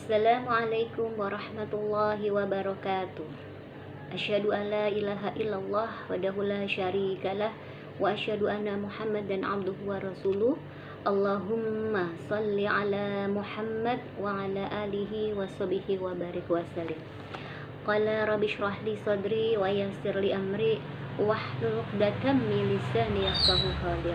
Assalamualaikum warahmatullahi wabarakatuh. Asyhadu an la ilaha illallah wahdahu la syarikalah wa asyhadu anna Muhammadan abduhu wa rasuluh. Allahumma salli ala Muhammad wa ala alihi wa sahbihi wa barik wa sallim. Qala rabbi shrah li sadri wa yassir li amri wahlul 'uqdatam min lisani yafqahu qawli.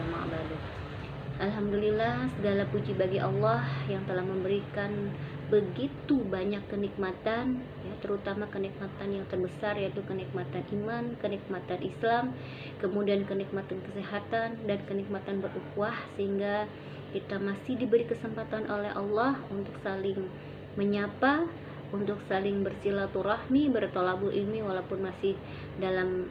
Alhamdulillah, segala puji bagi Allah yang telah memberikan begitu banyak kenikmatan, ya, terutama kenikmatan yang terbesar yaitu kenikmatan iman, kenikmatan Islam, kemudian kenikmatan kesehatan dan kenikmatan berukhuwah, sehingga kita masih diberi kesempatan oleh Allah untuk saling menyapa, untuk saling bersilaturahmi, bertolabul ilmi walaupun masih dalam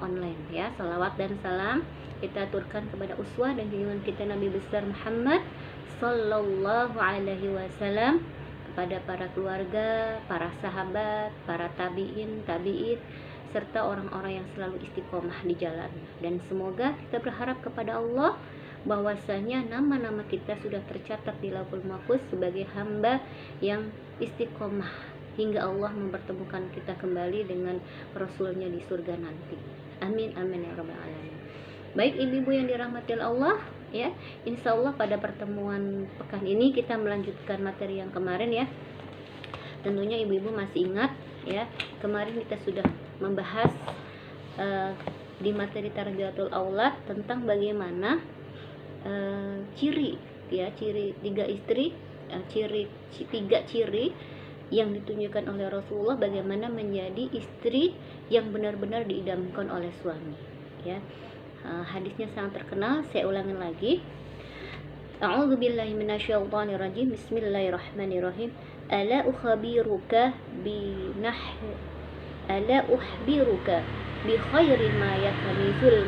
online, ya. Salawat dan salam kita aturkan kepada uswah dan junjungan kita Nabi besar Muhammad sallallahu alaihi wasallam, kepada para keluarga, para sahabat, para tabi'in, serta orang-orang yang selalu istiqomah di jalan. Dan semoga kita berharap kepada Allah bahwasanya nama-nama kita sudah tercatat di Lauhul Mahfuz sebagai hamba yang istiqomah hingga Allah mempertemukan kita kembali dengan Rasulnya di surga nanti. Amin amin ya rabbal alamin. Baik ibu-ibu yang dirahmati Allah, ya, insya Allah pada pertemuan pekan ini kita melanjutkan materi yang kemarin, ya. Tentunya ibu-ibu masih ingat, ya, kemarin kita sudah membahas di materi Tarbiyatul Aulad tentang bagaimana ciri tiga ciri yang ditunjukkan oleh Rasulullah bagaimana menjadi istri yang benar-benar diidamkan oleh suami, ya. Hadisnya sangat terkenal, saya ulangin lagi. A'udzubillahi minasyaitonirrajim. Bismillahirrahmanirrahim. Ala ukhbiruka bi khairi ma yaknizul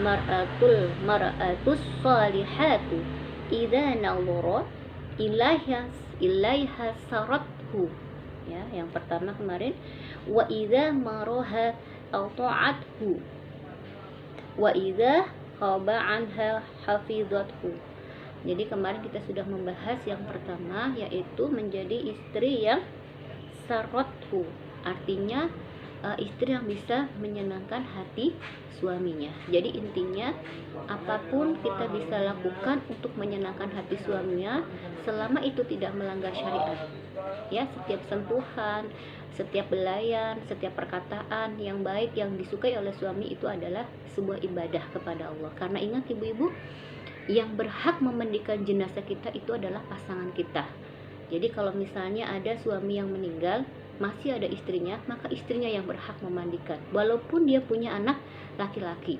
mar'atus salihatu idza nadhara ilaiha sarathu. Ya, yang pertama kemarin, wa idza maraha ata'athu wa idza khaba anha hafizathu. Jadi kemarin kita sudah membahas yang pertama, yaitu menjadi istri yang sarathu, artinya istri yang bisa menyenangkan hati suaminya. Jadi intinya apapun kita bisa lakukan untuk menyenangkan hati suaminya selama itu tidak melanggar syariat. Ya, setiap sentuhan, setiap belayan, setiap perkataan yang baik yang disukai oleh suami itu adalah sebuah ibadah kepada Allah. Karena ingat ibu-ibu, yang berhak memandikan jenazah kita itu adalah pasangan kita. Jadi kalau misalnya ada suami yang meninggal, masih ada istrinya, maka istrinya yang berhak memandikan, walaupun dia punya anak laki-laki,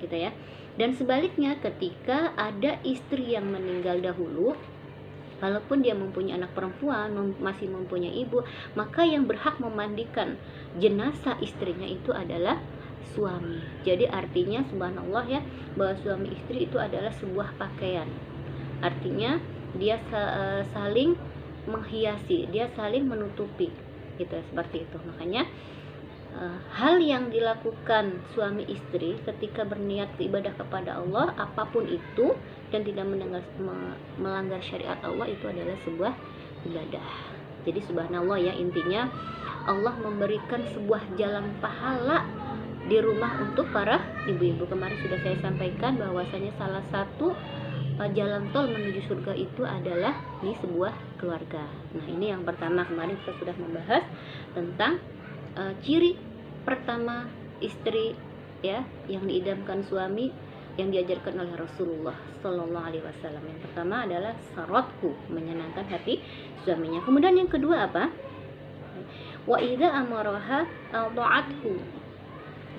gitu ya. Dan sebaliknya, ketika ada istri yang meninggal dahulu, walaupun dia mempunyai anak perempuan, masih mempunyai ibu, maka yang berhak memandikan jenazah istrinya itu adalah suami. Jadi artinya subhanallah, ya, bahwa suami istri itu adalah sebuah pakaian. Artinya dia saling menghiasi, dia saling menutupi, gitu, seperti itu. Makanya hal yang dilakukan suami istri ketika berniat beribadah kepada Allah, apapun itu, dan tidak melanggar syariat Allah, itu adalah sebuah ibadah. Jadi subhanallah, ya, intinya Allah memberikan sebuah jalan pahala di rumah untuk para ibu-ibu. Kemarin sudah saya sampaikan bahwasanya salah satu jalan tol menuju surga itu adalah di sebuah keluarga. Nah, ini yang pertama, kemarin kita sudah membahas tentang ciri pertama istri, ya, yang diidamkan suami yang diajarkan oleh Rasulullah Sallallahu Alaihi Wasallam. Yang pertama adalah sarathu, menyenangkan hati suaminya. Kemudian yang kedua apa? Wa idza amaraha ata'athu.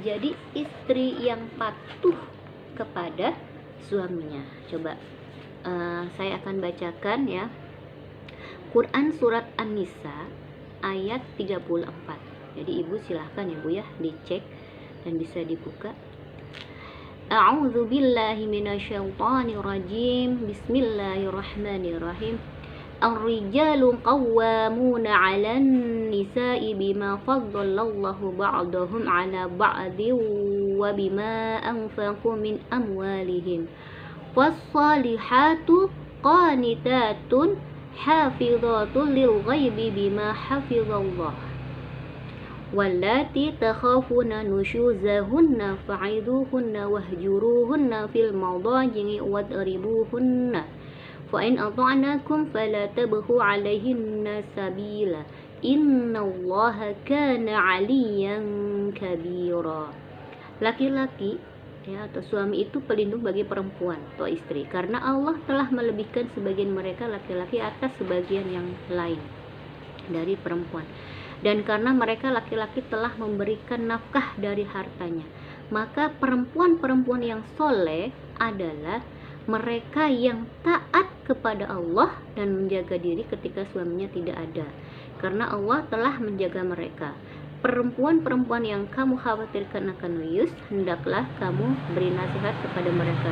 Jadi istri yang patuh kepada suaminya. Coba saya akan bacakan, ya, Quran surat An-Nisa ayat 34. Jadi ibu silahkan ya bu, ya, dicek dan bisa dibuka. A'udzu billahi minasyaitonir rajim. Bismillahirrahmanirrahim. Ar-rijalu qawwamuna 'alan nisa'i bima faddalallahu ba'dahum 'ala ba'din wa bima anfaqu min amwalihim. Fas-salihatu qanitatun hafizatun lil ghaibi bima hafizallah. Wallati takhafuna nusyuzahunna fa'iduhunna wahjuruhunna fil madaji'i wadribuhunna fa in ata'nakum fala tabghu 'alaihinna sabila innallaha kana 'aliyan kabira. Laki-laki ya atau suami itu pelindung bagi perempuan atau istri, karena Allah telah melebihkan sebagian mereka laki-laki atas sebagian yang lain dari perempuan, dan karena mereka laki-laki telah memberikan nafkah dari hartanya. Maka perempuan-perempuan yang soleh adalah mereka yang taat kepada Allah dan menjaga diri ketika suaminya tidak ada, karena Allah telah menjaga mereka. Perempuan-perempuan yang kamu khawatirkan akan nuyus, hendaklah kamu beri nasihat kepada mereka.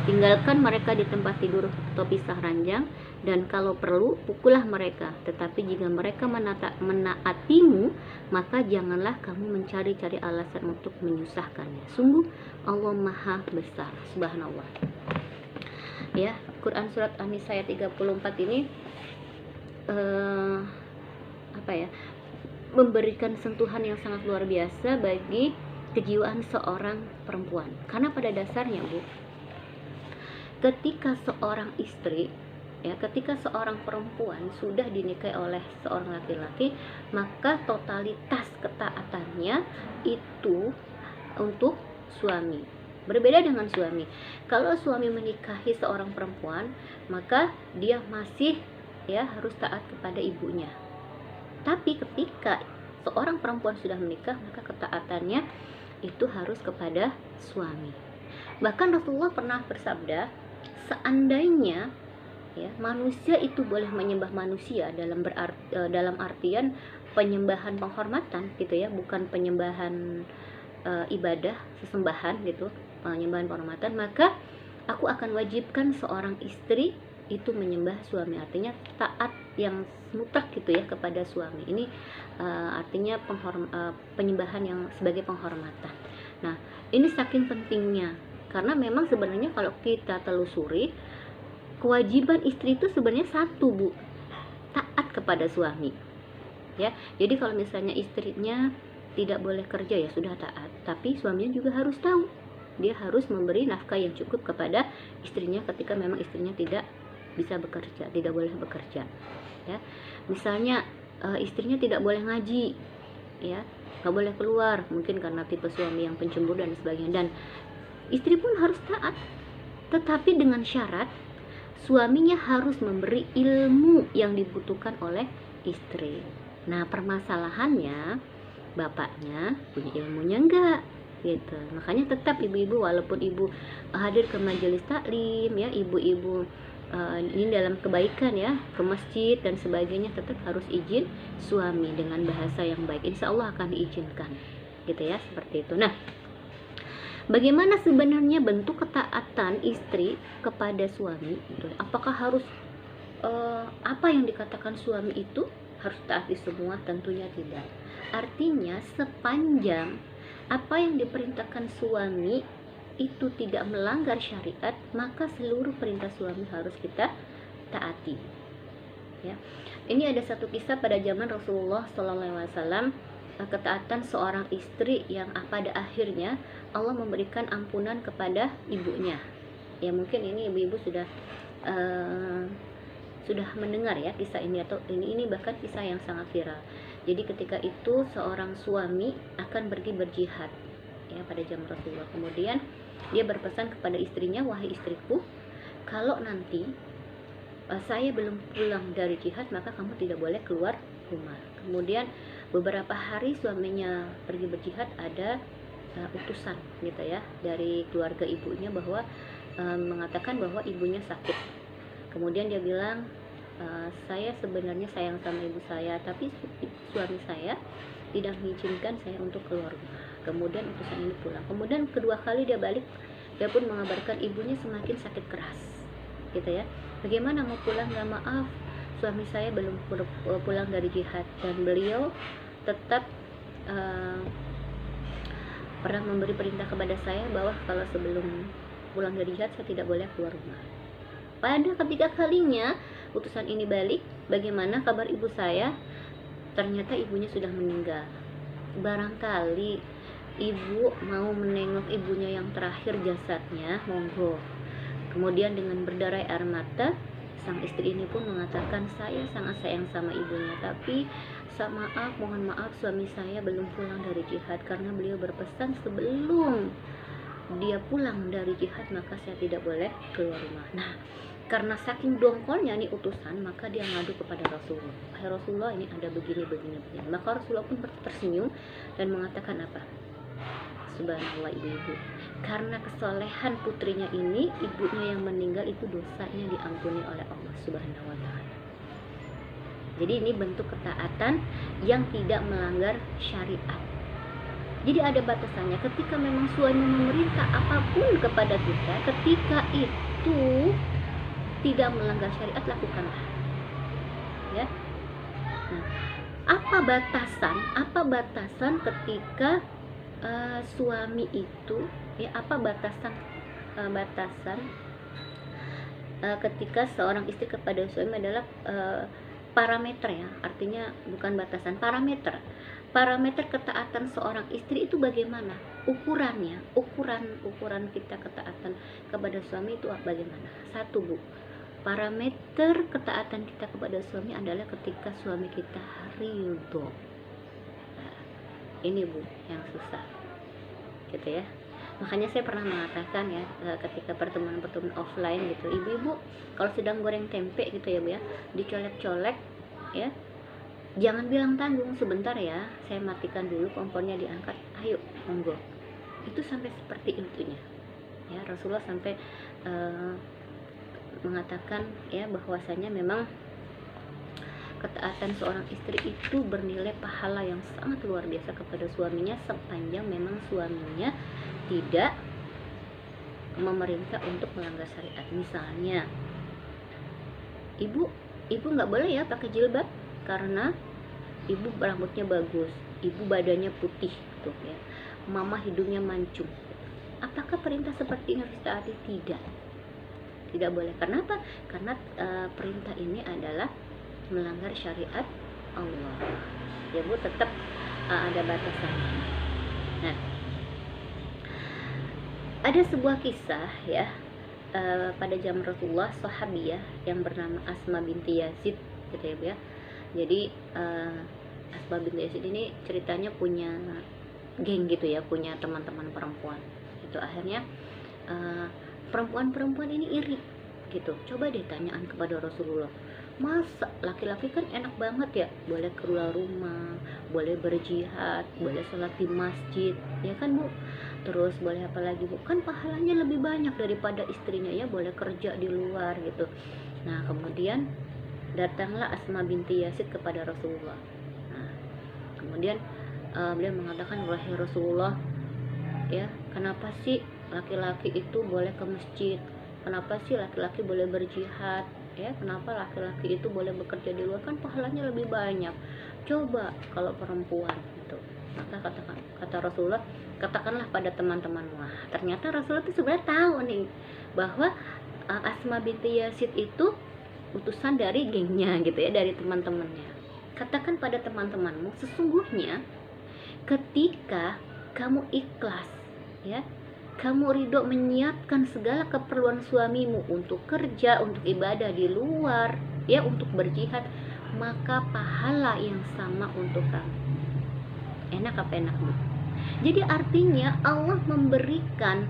Tinggalkan mereka di tempat tidur atau pisah ranjang, dan kalau perlu pukullah mereka. Tetapi jika mereka menaatimu, maka janganlah kamu mencari-cari alasan untuk menyusahkannya. Sungguh Allah Maha Besar. Subhanallah. Ya, Quran surat An-Nisa ayat 34 ini memberikan sentuhan yang sangat luar biasa bagi kejiwaan seorang perempuan. Karena pada dasarnya, Bu, ketika seorang istri, ya, ketika seorang perempuan sudah dinikahi oleh seorang laki-laki, maka totalitas ketaatannya itu untuk suami. Berbeda dengan suami. Kalau suami menikahi seorang perempuan, maka dia masih harus taat kepada ibunya. Tapi ketika seorang perempuan sudah menikah, maka ketaatannya itu harus kepada suami. Bahkan Rasulullah pernah bersabda, seandainya manusia itu boleh menyembah manusia dalam artian penyembahan penghormatan gitu ya, bukan penyembahan ibadah, sesembahan gitu, penyembahan penghormatan, maka aku akan wajibkan seorang istri itu menyembah suami, artinya taat yang mutlak gitu ya kepada suami. Ini artinya penyembahan yang sebagai penghormatan. Nah, ini saking pentingnya, karena memang sebenarnya kalau kita telusuri, kewajiban istri itu sebenarnya satu, Bu, taat kepada suami. Ya, jadi kalau misalnya istrinya tidak boleh kerja, ya sudah taat, tapi suaminya juga harus tahu, dia harus memberi nafkah yang cukup kepada istrinya ketika memang istrinya tidak bisa bekerja, tidak boleh bekerja. Ya, misalnya istrinya tidak boleh ngaji, ya, nggak boleh keluar, mungkin karena tipe suami yang pencemburu dan sebagainya. Dan istri pun harus taat, tetapi dengan syarat suaminya harus memberi ilmu yang dibutuhkan oleh istri. Nah, permasalahannya bapaknya punya ilmunya enggak gitu. Makanya tetap ibu-ibu, walaupun ibu hadir ke majelis taklim, ya, ibu-ibu ini dalam kebaikan ya, ke masjid dan sebagainya, tetap harus izin suami dengan bahasa yang baik. Insya Allah akan diizinkan gitu ya, seperti itu. Nah, bagaimana sebenarnya bentuk ketaatan istri kepada suami? Apakah harus apa yang dikatakan suami itu harus taati semua? Tentunya tidak. Artinya sepanjang apa yang diperintahkan suami itu tidak melanggar syariat, maka seluruh perintah suami harus kita taati. Ya, ini ada satu kisah pada zaman Rasulullah SAW, ketaatan seorang istri yang pada akhirnya Allah memberikan ampunan kepada ibunya. Ya, mungkin ini ibu-ibu sudah mendengar ya kisah ini, atau ini bahkan kisah yang sangat viral. Jadi ketika itu seorang suami akan pergi berjihad ya pada zaman Rasulullah. Kemudian dia berpesan kepada istrinya, wahai istriku, kalau nanti saya belum pulang dari jihad, maka kamu tidak boleh keluar rumah. Kemudian beberapa hari suaminya pergi berjihad, ada utusan gitu ya dari keluarga ibunya bahwa mengatakan bahwa ibunya sakit. Kemudian dia bilang, saya sebenarnya sayang sama ibu saya, tapi suami saya tidak mengizinkan saya untuk keluar rumah. Kemudian utusan ini pulang. Kemudian kedua kali dia balik, dia pun mengabarkan ibunya semakin sakit keras gitu ya. Bagaimana mau pulang? Nggak, maaf, suami saya belum pulang dari jihad. Dan beliau tetap pernah memberi perintah kepada saya bahwa kalau sebelum pulang dari jihad saya tidak boleh keluar rumah. Pada ketiga kalinya utusan ini balik, bagaimana kabar ibu saya? Ternyata ibunya sudah meninggal. Barangkali ibu mau menengok ibunya yang terakhir jasadnya, monggo. Kemudian dengan berderai air mata, sang istri ini pun mengatakan, saya sangat sayang sama ibunya, tapi mohon maaf suami saya belum pulang dari jihad, karena beliau berpesan sebelum dia pulang dari jihad maka saya tidak boleh keluar rumah. Nah, karena saking dongkolnya nih utusan, maka dia ngadu kepada Rasulullah. Hai Rasulullah, ini ada begini. Maka Rasulullah pun tersenyum dan mengatakan apa? Subhanallah ibu-ibu, karena kesolehan putrinya ini, ibunya yang meninggal itu dosanya diampuni oleh Allah Subhanahu wa ta'ala. Jadi ini bentuk ketaatan yang tidak melanggar syariat. Jadi ada batasannya. Ketika memang suami memerintah apapun kepada kita, ketika itu tidak melanggar syariat, lakukanlah. Ya. Nah, apa batasan ketika suami itu, ya, apa batasan ketika seorang istri kepada suami adalah parameter, ya, artinya bukan batasan, parameter ketaatan seorang istri itu bagaimana ukurannya, ukuran kita ketaatan kepada suami itu bagaimana? Satu, Bu, parameter ketaatan kita kepada suami adalah ketika suami kita ridho. Ini Bu yang susah gitu ya. Makanya saya pernah mengatakan ya, ketika pertemuan offline gitu, ibu-ibu kalau sedang goreng tempe gitu ya Bu ya, dicolek-colek ya, jangan bilang tanggung, sebentar ya, saya matikan dulu kompornya, diangkat, ayo monggo. Itu sampai seperti itunya ya. Rasulullah sampai mengatakan ya, bahwasanya memang ketaatan seorang istri itu bernilai pahala yang sangat luar biasa kepada suaminya, sepanjang memang suaminya tidak memerintah untuk melanggar syariat. Misalnya ibu nggak boleh ya pakai jilbab karena ibu rambutnya bagus, ibu badannya putih tuh ya, mama hidungnya mancung. Apakah perintah seperti ini harus ditaati? Tidak boleh. Kenapa? Karena perintah ini adalah melanggar syariat Allah ya Bu, tetap ada batasannya. Nah, ada sebuah kisah ya, pada zaman Rasulullah, sahabiyah yang bernama Asma binti Yazid gitu ya Bu ya. Jadi Asma binti Yazid ini ceritanya punya geng gitu ya, punya teman-teman perempuan. Itu akhirnya perempuan-perempuan ini iri gitu. Coba deh tanyaan kepada Rasulullah, masa laki-laki kan enak banget ya, boleh keluar rumah, boleh berjihad, boleh sholat di masjid ya kan Bu, terus boleh apa lagi Bu, kan pahalanya lebih banyak daripada istrinya ya, boleh kerja di luar gitu. Nah, kemudian datanglah Asma binti Yazid kepada Rasulullah. Nah, kemudian beliau mengatakan, wahai Rasulullah ya, kenapa sih laki-laki itu boleh ke masjid, kenapa sih laki-laki boleh berjihad ya, kenapa laki-laki itu boleh bekerja di luar, kan pahalanya lebih banyak, coba kalau perempuan gitu. Maka kata Rasulullah, katakanlah pada teman-temanmu. Ternyata Rasulullah itu sebenarnya tahu nih bahwa Asma binti Yazid itu utusan dari gengnya gitu ya, dari teman-temannya. Katakan pada teman-temanmu, sesungguhnya ketika kamu ikhlas ya, kamu ridho menyiapkan segala keperluan suamimu untuk kerja, untuk ibadah di luar ya, untuk berjihad, maka pahala yang sama untuk kamu. Enak apa enak Bu? Jadi artinya Allah memberikan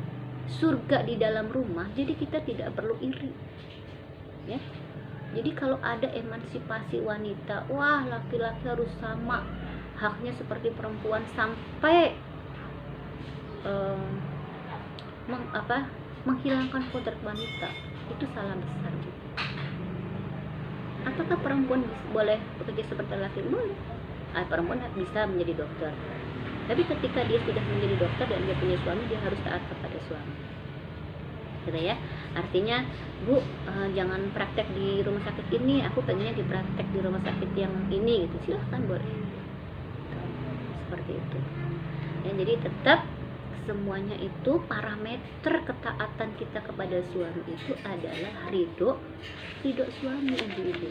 surga di dalam rumah, jadi kita tidak perlu iri ya. Jadi kalau ada emansipasi wanita, wah laki-laki harus sama haknya seperti perempuan, sampai menghilangkan kodrat wanita, itu salah besar. Apakah perempuan boleh bekerja seperti laki? Boleh. Perempuan bisa menjadi dokter, tapi ketika dia sudah menjadi dokter dan dia punya suami, dia harus taat kepada suami gitu ya. Artinya Bu, jangan praktek di rumah sakit ini, aku pengennya dipraktek di rumah sakit yang ini gitu, silahkan, boleh seperti itu ya. Jadi tetap semuanya itu parameter ketaatan kita kepada suami itu adalah ridho suami ibu-ibu.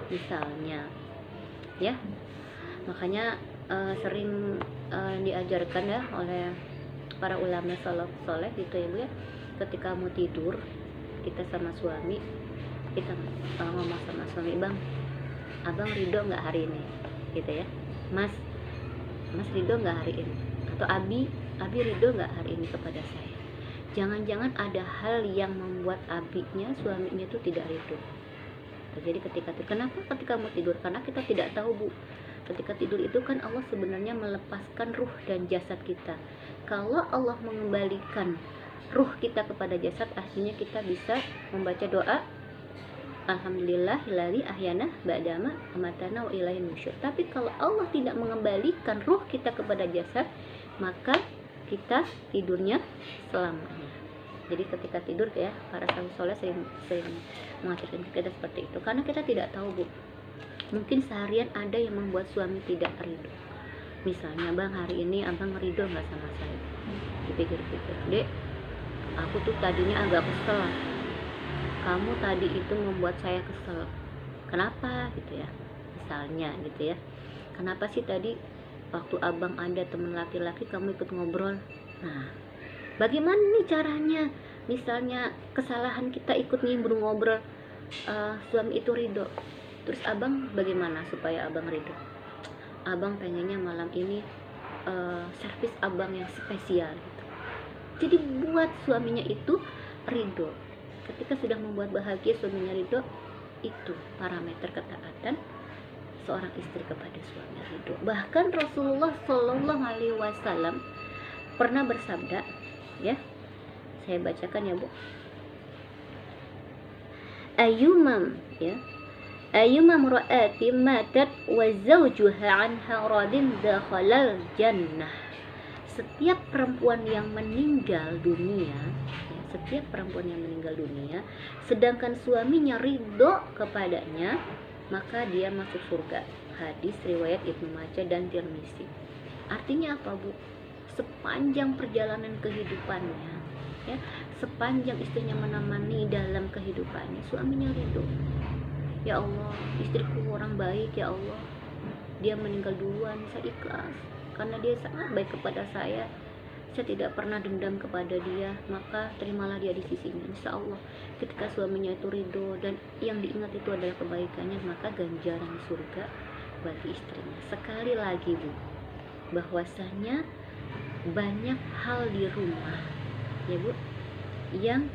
Misalnya ya, makanya sering diajarkan ya oleh para ulama salaf soleh gitu ya Bu ya, ketika mau tidur kita sama suami, kita ngomong sama suami, bang, abang ridho nggak hari ini gitu ya, mas ridho nggak hari ini, atau abi ridho nggak hari ini kepada saya. Jangan-jangan ada hal yang membuat abinya, suaminya itu tidak ridho. Jadi kenapa ketika mau tidur? Karena kita tidak tahu Bu, ketika tidur itu kan Allah sebenarnya melepaskan ruh dan jasad kita. Kalau Allah mengembalikan ruh kita kepada jasad, akhirnya kita bisa membaca doa Alhamdulillahilladzi ahyana ba'dama amatana wa ilaihin nusyur. Tapi kalau Allah tidak mengembalikan ruh kita kepada jasad, maka kita tidurnya selamanya. Jadi ketika tidur ya, para salaf soleh sering mengajarkan kita seperti itu, karena kita tidak tahu Bu, mungkin seharian ada yang membuat suami tidak ridho. Misalnya, bang, hari ini abang ridho nggak sama saya? Dipikir-pikir, dek, aku tuh tadinya agak kesel, kamu tadi itu membuat saya kesel, kenapa gitu ya, misalnya gitu ya, kenapa sih tadi waktu abang ada teman laki-laki kamu ikut ngobrol. Nah, bagaimana nih caranya, misalnya kesalahan kita ikut nimbrung ngobrol, suami itu ridho. Terus abang bagaimana supaya abang ridho? Abang pengennya malam ini servis abang yang spesial gitu. Jadi buat suaminya itu ridho. Ketika sudah membuat bahagia suaminya ridho, itu parameter ketaatan seorang istri kepada suami ridho. Bahkan Rasulullah Shallallahu Alaihi Wasallam pernah bersabda, ya, saya bacakan ya Bu. Ayyuma mra'atin matat wa zawjuha anha radin dakhalal jannah. Setiap perempuan yang meninggal dunia, ya, setiap perempuan yang meninggal dunia sedangkan suaminya ridho kepadanya, maka dia masuk surga. Hadis riwayat Ibnu Majah dan Tirmizi. Artinya apa Bu? Sepanjang perjalanan kehidupannya, ya, sepanjang istrinya menemani dalam kehidupannya, suaminya ridho. Ya Allah, istriku orang baik ya Allah, dia meninggal duluan, saya ikhlas karena dia sangat baik kepada saya tidak pernah dendam kepada dia, maka terimalah dia di sisinya. Insya Allah ketika suaminya itu ridho dan yang diingat itu adalah kebaikannya, maka ganjaran surga bagi istrinya. Sekali lagi Bu, bahwasanya banyak hal di rumah ya Bu yang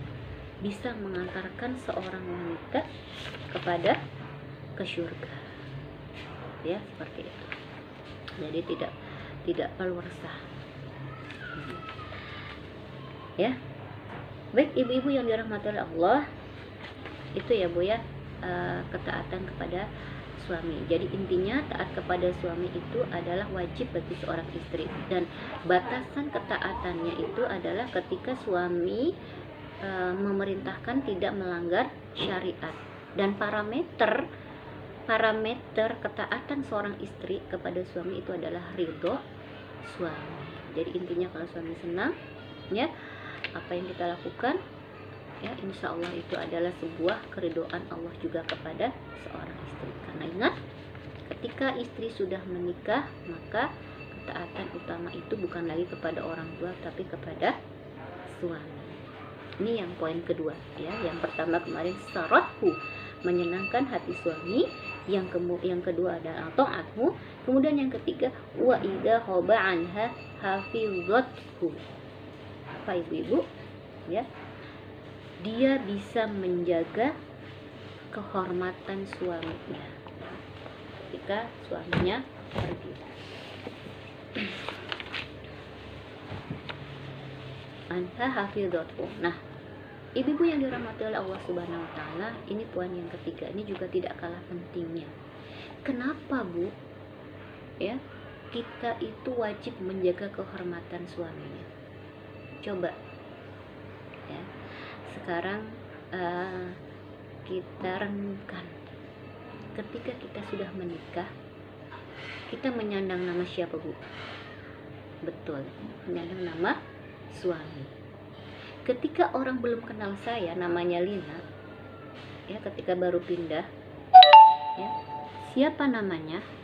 bisa mengantarkan seorang wanita kepada ke surga, ya, seperti itu. Jadi tidak perlu resah, ya. Baik ibu-ibu yang dirahmati oleh Allah, itu ya Bu ya, ketaatan kepada suami. Jadi intinya taat kepada suami itu adalah wajib bagi seorang istri, dan batasan ketaatannya itu adalah ketika suami memerintahkan tidak melanggar syariat. Dan parameter ketaatan seorang istri kepada suami itu adalah ridho suami. Jadi intinya kalau suami senang, ya, apa yang kita lakukan, ya, insya Allah itu adalah sebuah keridhaan Allah juga kepada seorang istri. Karena ingat, ketika istri sudah menikah, maka ketaatan utama itu bukan lagi kepada orang tua, tapi kepada suami. Ini yang poin kedua, ya. Yang pertama kemarin sarathu, menyenangkan hati suami. Yang kedua adalah ta'athu. Kemudian yang ketiga wa idza khaba anha hafizathu. Apa ibu-ibu? Ya. Dia bisa menjaga kehormatan suaminya ketika suaminya pergi. Anha hafizathu. Nah, ibu-ibu yang dirahmati oleh Allah Subhanahu wa taala, ini poin yang ketiga, ini juga tidak kalah pentingnya. Kenapa Bu? Ya, kita itu wajib menjaga kehormatan suaminya. Coba ya. Sekarang kita renungkan, ketika kita sudah menikah, kita menyandang nama siapa Bu? Betul, menyandang nama suami. Ketika orang belum kenal saya, namanya Lina, ya, ketika baru pindah, ya, siapa namanya?